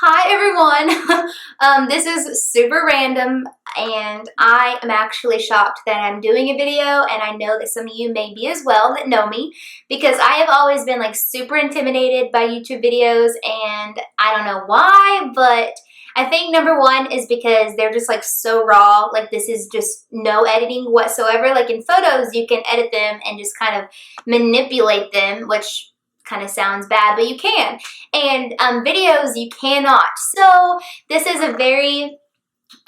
Hi everyone! This is super random and I am actually shocked that I'm doing a video, and I know that some of you may be as well that know me, because I have always been like super intimidated by YouTube videos, and I don't know why, but I think number one is because they're just like so raw. Like, this is just no editing whatsoever. Like in photos you can edit them and just kind of manipulate them, which kind of sounds bad, but you can. And videos you cannot. So this is a very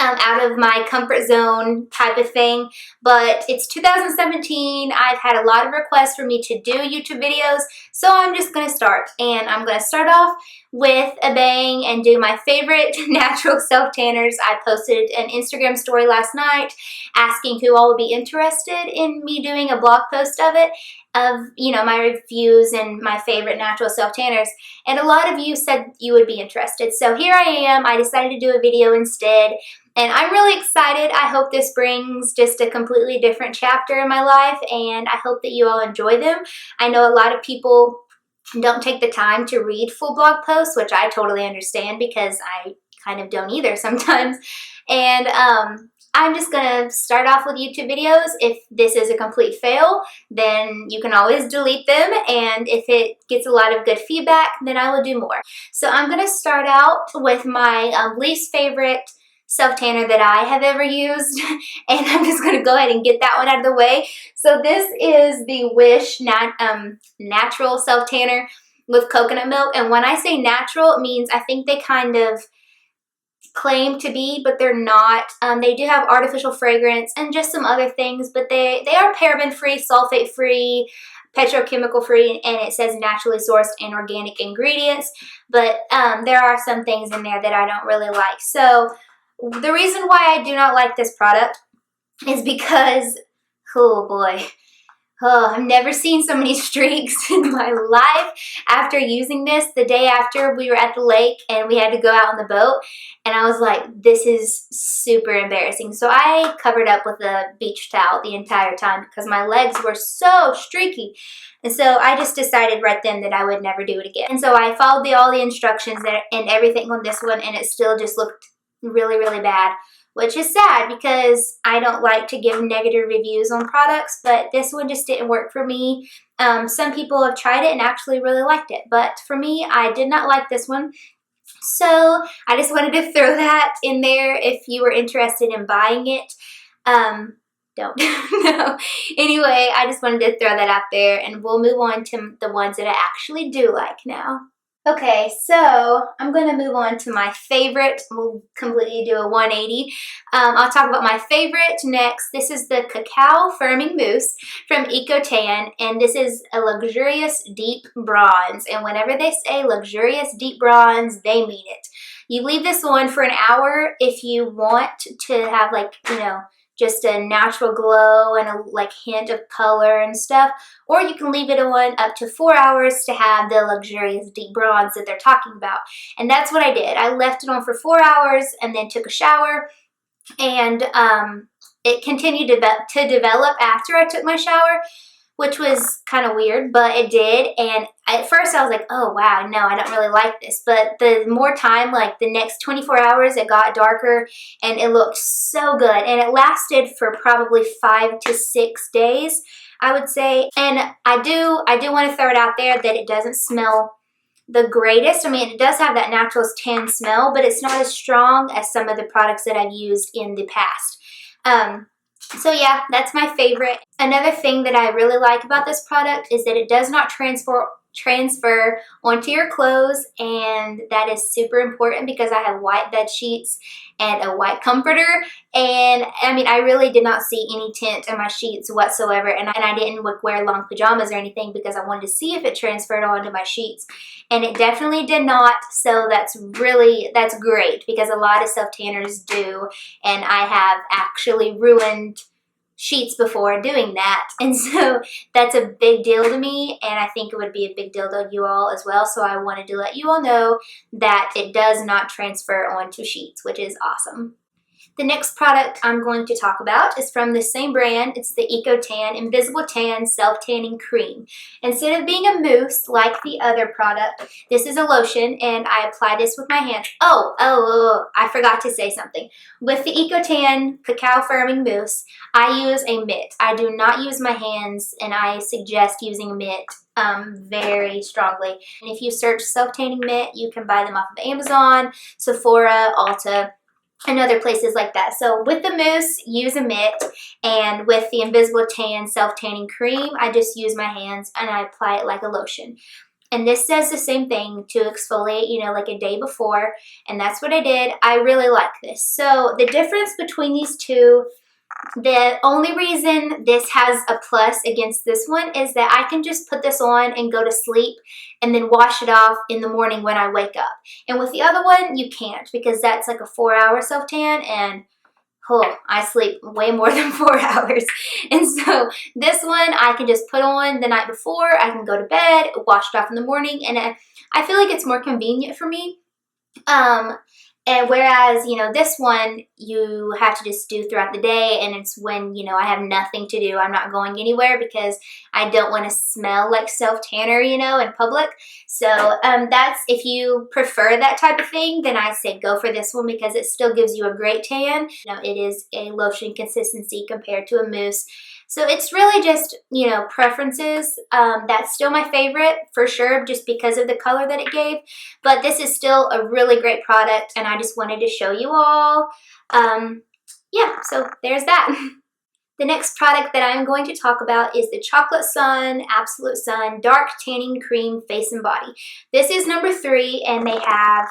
out of my comfort zone type of thing, but it's 2017. I've had a lot of requests for me to do YouTube videos, so I'm just going to start. And I'm going to start off with a bang and do my favorite natural self-tanners. I posted an Instagram story last night asking who all would be interested in me doing a blog post of it, of, you know, my reviews and my favorite natural self-tanners, and a lot of you said you would be interested. So here I am. I decided to do a video instead, and I'm really excited. I hope this brings just a completely different chapter in my life, and I hope that you all enjoy them. I know a lot of people don't take the time to read full blog posts, which I totally understand because I kind of don't either sometimes. And I'm just gonna start off with YouTube videos. If this is a complete fail, then you can always delete them, and if it gets a lot of good feedback, then I will do more. So I'm gonna start out with my least favorite self-tanner that I have ever used, and I'm just going to go ahead and get that one out of the way. So this is the Whish natural self-tanner with coconut milk, and when I say natural, it means I think they kind of claim to be, but they're not. They do have artificial fragrance and just some other things, but they are paraben-free, sulfate-free, petrochemical-free, and it says naturally sourced and organic ingredients, but there are some things in there that I don't really like. So the reason why I do not like this product is because, oh boy, I've never seen so many streaks in my life after using this. The day after, we were at the lake and we had to go out on the boat, and I was like, this is super embarrassing. So I covered up with a beach towel the entire time because my legs were so streaky. And so I just decided right then that I would never do it again. And so I followed all the instructions and everything on this one, and it still just looked really, really bad, which is sad because I don't like to give negative reviews on products, but this one just didn't work for me. Some people have tried it and actually really liked it, but for me, I did not like this one. So I just wanted to throw that in there if you were interested in buying it. Don't. No. Anyway, I just wanted to throw that out there, and we'll move on to the ones that I actually do like now. Okay, so I'm going to move on to my favorite. We'll completely do a 180. I'll talk about my favorite next. This is the Cacao Firming Mousse from Ecotan, and this is a luxurious deep bronze. And whenever they say luxurious deep bronze, they mean it. You leave this on for an hour if you want to have, like, you know, just a natural glow and a like hint of color and stuff, or you can leave it on up to 4 hours to have the luxurious deep bronze that they're talking about. And that's what I did. I left it on for 4 hours and then took a shower, and it continued to develop after I took my shower, which was kind of weird, but it did. And at first I was like, oh wow, no, I don't really like this. But the more time, like the next 24 hours, it got darker and it looked so good. And it lasted for probably 5 to 6 days, I would say. And I do want to throw it out there that it doesn't smell the greatest. I mean, it does have that natural tan smell, but it's not as strong as some of the products that I've used in the past. So yeah, that's my favorite. Another thing that I really like about this product is that it does not transfer onto your clothes, and that is super important because I have white bed sheets and a white comforter, and I mean, I really did not see any tint in my sheets whatsoever, and I didn't wear long pajamas or anything because I wanted to see if it transferred onto my sheets, and it definitely did not. So that's great because a lot of self-tanners do, and I have actually ruined sheets before doing that, and so that's a big deal to me, and I think it would be a big deal to you all as well. So I wanted to let you all know that it does not transfer onto sheets, which is awesome. The next product I'm going to talk about is from the same brand. It's the Eco Tan Invisible Tan Self-Tanning Cream. Instead of being a mousse like the other product, this is a lotion, and I apply this with my hands. Oh, I forgot to say something. With the Eco Tan Cacao Firming Mousse, I use a mitt. I do not use my hands, and I suggest using a mitt very strongly. And if you search self-tanning mitt, you can buy them off of Amazon, Sephora, Ulta, and other places like that. So with the mousse, use a mitt, and with the Invisible Tan Self-Tanning Cream, I just use my hands and I apply it like a lotion. And this says the same thing, to exfoliate, you know, like a day before, and that's what I did. I really like this. So the difference between these two, the only reason this has a plus against this one is that I can just put this on and go to sleep and then wash it off in the morning when I wake up. And with the other one, you can't, because that's like a 4-hour self-tan, and I sleep way more than 4 hours. And so this one I can just put on the night before, I can go to bed, wash it off in the morning, and I feel like it's more convenient for me. And whereas, you know, this one you have to just do throughout the day, and it's when, you know, I have nothing to do. I'm not going anywhere because I don't want to smell like self-tanner, you know, in public. So that's, if you prefer that type of thing, then I say go for this one because it still gives you a great tan. You know, it is a lotion consistency compared to a mousse. So it's really just, you know, preferences. That's still my favorite for sure, just because of the color that it gave. But this is still a really great product, and I just wanted to show you all. Yeah, so there's that. The next product that I'm going to talk about is the Chocolate Sun Absolute Sun Dark Tanning Cream Face and Body. This is number 3, and they have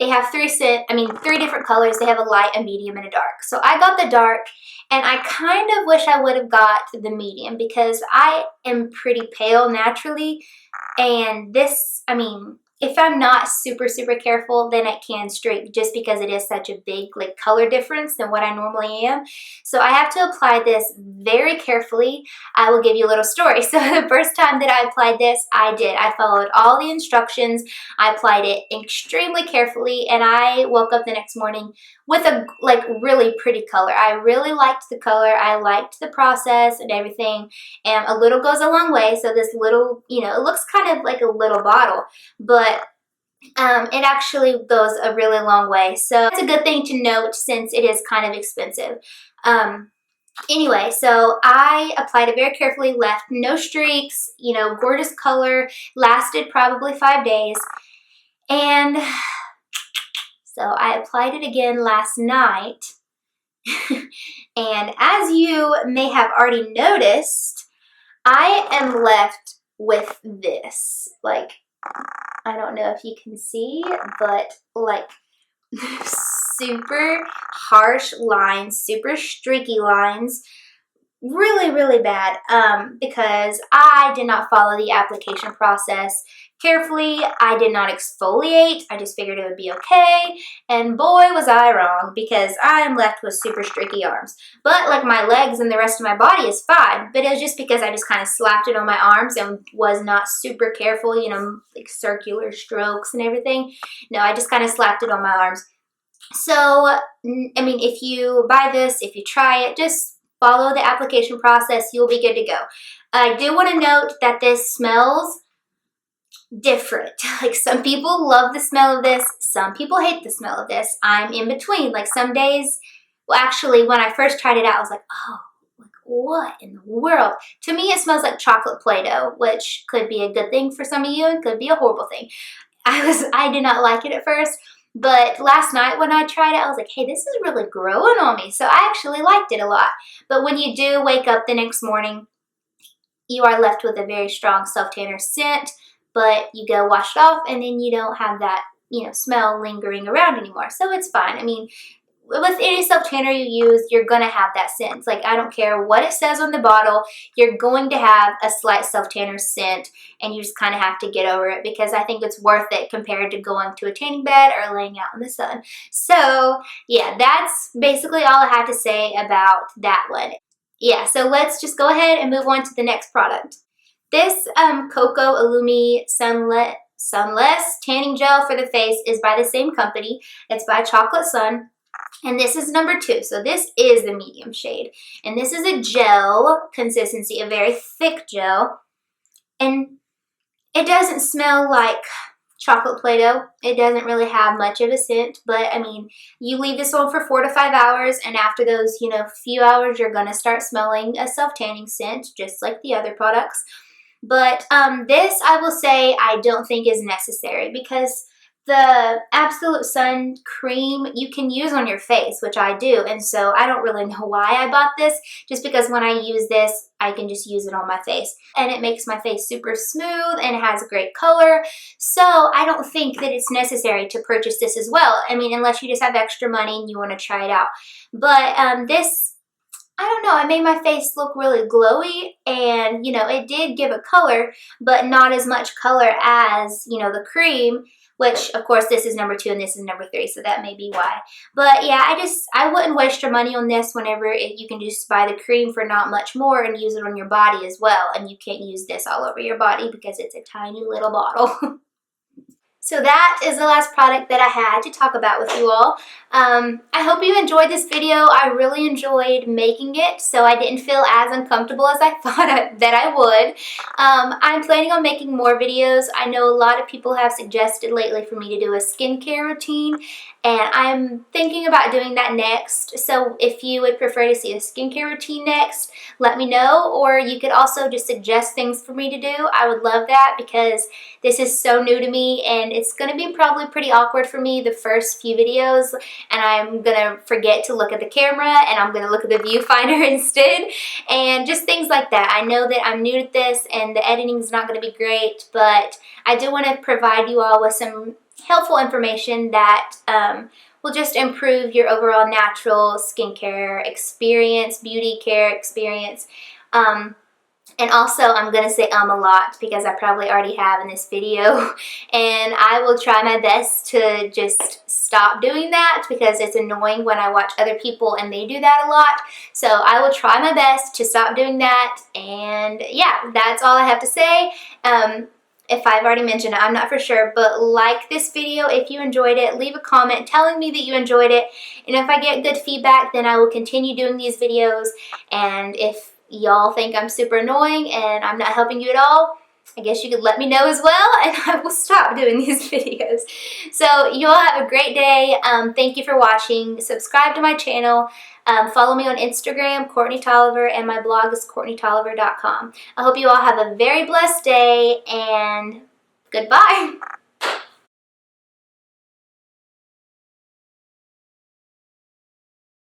3 different colors. They have a light, a medium, and a dark. So I got the dark, and I kind of wish I would have got the medium because I am pretty pale naturally, and this, I mean, if I'm not super careful, then it can streak just because it is such a big like color difference than what I normally am. So I have to apply this very carefully. I will give you a little story. So the first time that I applied this, I followed all the instructions. I applied it extremely carefully, and I woke up the next morning with a like really pretty color. I really liked the color. I liked the process and everything, and a little goes a long way. So this little, you know, it looks kind of like a little bottle, but it actually goes a really long way. So it's a good thing to note since it is kind of expensive. Anyway, so I applied it very carefully, left no streaks, you know, gorgeous color, lasted probably 5 days. And so I applied it again last night. And as you may have already noticed, I am left with this, like, I don't know if you can see, but like super harsh lines, super streaky lines, really bad, because I did not follow the application process carefully. I did not exfoliate. I just figured it would be okay, and boy was I wrong, because I am left with super streaky arms. But like my legs and the rest of my body is fine, but it was just because I just kind of slapped it on my arms and was not super careful, you know, like circular strokes and everything. No, I just kind of slapped it on my arms. So, I mean, if you buy this, if you try it, just follow the application process. You'll be good to go. I do want to note that this smells different. Like, some people love the smell of this. Some people hate the smell of this. I'm in between. Like, some days, well, actually, when I first tried it out, I was like, oh, like, what in the world? To me, it smells like chocolate Play-Doh, which could be a good thing for some of you and could be a horrible thing. I did not like it at first. But last night when I tried it, I was like, hey, this is really growing on me. So I actually liked it a lot. But when you do wake up the next morning, you are left with a very strong self-tanner scent, but you go wash it off, and then you don't have that, you know, smell lingering around anymore. So it's fine. I mean, with any self-tanner you use, you're going to have that scent. Like, I don't care what it says on the bottle, you're going to have a slight self-tanner scent, and you just kind of have to get over it, because I think it's worth it compared to going to a tanning bed or laying out in the sun. So, yeah, that's basically all I have to say about that one. Yeah, so let's just go ahead and move on to the next product. This Cocoa Illumi Sunless Tanning Gel for the face is by the same company. It's by Chocolate Sun. And this is number 2. So this is the medium shade. And this is a gel consistency, a very thick gel. And it doesn't smell like chocolate Play-Doh. It doesn't really have much of a scent, but I mean, you leave this on for 4 to 5 hours, and after those, few hours, you're gonna start smelling a self-tanning scent, just like the other products. But this, I will say, I don't think is necessary because the Absolute Sun cream you can use on your face, which I do, and so I don't really know why I bought this, just because when I use this, I can just use it on my face. And it makes my face super smooth and it has a great color, so I don't think that it's necessary to purchase this as well. I mean, unless you just have extra money and you want to try it out. But this, I don't know, it made my face look really glowy, and, it did give a color, but not as much color as, the cream, which, of course, this is number 2 and this is number 3, so that may be why. But yeah, I wouldn't waste your money on this whenever you can just buy the cream for not much more and use it on your body as well, and you can't use this all over your body because it's a tiny little bottle. So that is the last product that I had to talk about with you all. I hope you enjoyed this video. I really enjoyed making it, so I didn't feel as uncomfortable as I thought that I would. I'm planning on making more videos. I know a lot of people have suggested lately for me to do a skincare routine, and I'm thinking about doing that next. So if you would prefer to see a skincare routine next, let me know, or you could also just suggest things for me to do. I would love that because this is so new to me, and it's going to be probably pretty awkward for me the first few videos, and I'm going to forget to look at the camera, and I'm going to look at the viewfinder instead, and just things like that. I know that I'm new at this, and the editing is not going to be great, but I do want to provide you all with some helpful information that will just improve your overall natural skincare experience, beauty care experience. And also, I'm going to say a lot because I probably already have in this video, and I will try my best to just stop doing that because it's annoying when I watch other people and they do that a lot. So I will try my best to stop doing that, and yeah, that's all I have to say. If I've already mentioned it, I'm not for sure, but like this video if you enjoyed it. Leave a comment telling me that you enjoyed it, and if I get good feedback, then I will continue doing these videos, and if y'all think I'm super annoying and I'm not helping you at all, I guess you could let me know as well, and I will stop doing these videos. So you all have a great day. Thank you for watching. Subscribe to my channel. Follow me on Instagram, Courtney Tolliver, and my blog is CourtneyTolliver.com. I hope you all have a very blessed day, and goodbye.